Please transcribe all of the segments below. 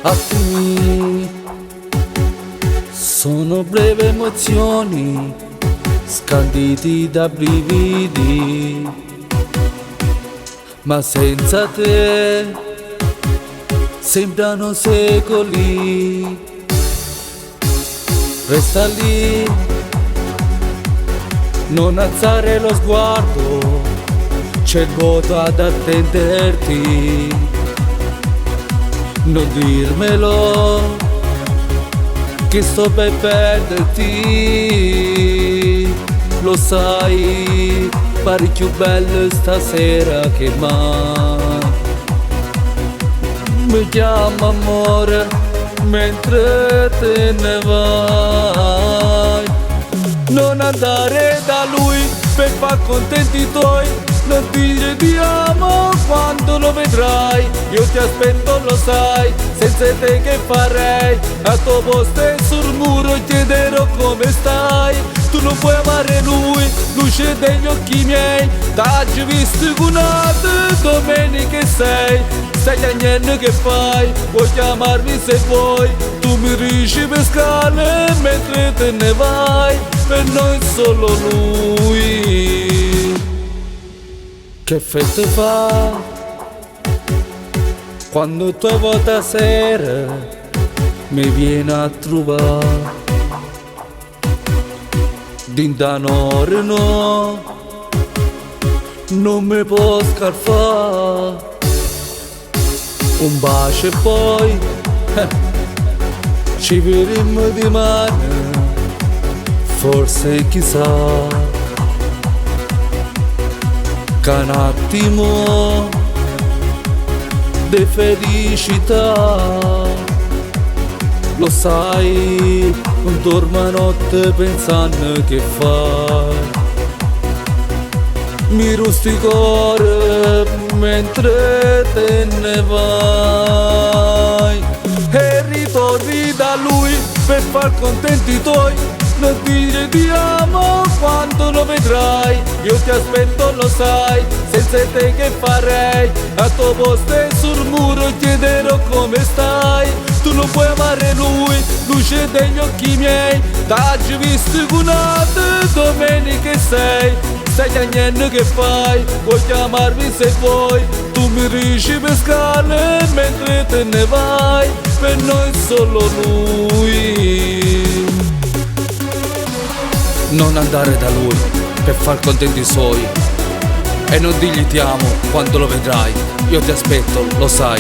Attimi, sono breve emozioni scanditi da brividi, ma senza te sembrano secoli. Resta lì, non alzare lo sguardo, c'è il vuoto ad attenderti. Non dirmelo, che sto per perderti. Lo sai, pari più bello stasera che mai. Mi chiama amore mentre te ne vai. Non andare da lui per far contenti i tuoi. Non dire ti amo quando lo vedrai. Io ti aspetto, lo sai, senza te che farei? A tuo posto sul muro chiederò come stai. Tu non puoi amare lui, luce degli occhi miei. T'hai visto con altre domeniche sei. Stai a niente che fai, vuoi chiamarmi se vuoi. Tu mi riesci per scale mentre te ne vai. Per noi solo lui. Che effetto fa quando tua volta sera mi viene a trovare? Dindanore no, non mi può scarfare. Un bacio e poi ci vedremo di mano, forse chissà. Che un attimo di felicità. Lo sai, non dormo a notte pensando che fai. Mi rusti il cuore mentre te ne vai. E ritorni da lui per far contenti i tuoi. Non dire ti amo quando lo vedrai. Io ti aspetto, lo sai, senza te che farei? A tuo posto sul muro chiederò come stai. Tu non puoi amare lui, luce degli occhi miei. T'hai visto con altre domeniche sei. Stai a niente che fai, vuoi chiamarmi se vuoi. Tu mi riesci per scale mentre te ne vai. Per noi solo lui. Non andare da lui per far contenti i suoi. E non digli ti amo quando lo vedrai. Io ti aspetto, lo sai.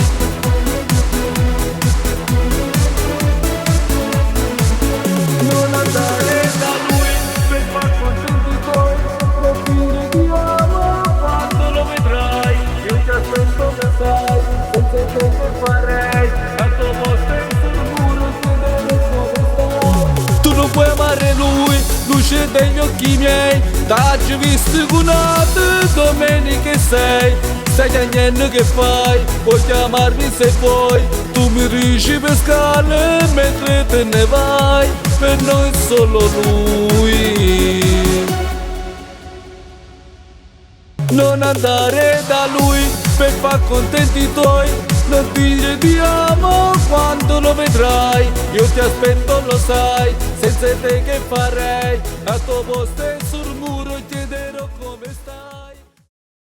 Non andare da lui per far contenti i tuoi. Non dire ti amo quando lo vedrai. Io ti aspetto, lo sai. Senza te che farei? A tuo posto sul muro chiederò come stai. Tu non puoi amare lui, luce degli occhi miei. T'hai visto con altre domeniche sei. Stai a niente che fai, vuoi chiamarmi se vuoi. Tu mi riesci per scale mentre te ne vai. Per noi solo lui. Non andare da lui per far contenti i tuoi. Non dire ti amo quando lo vedrai. Io ti aspetto, lo sai, senza te che farei? A tuo posto sul muro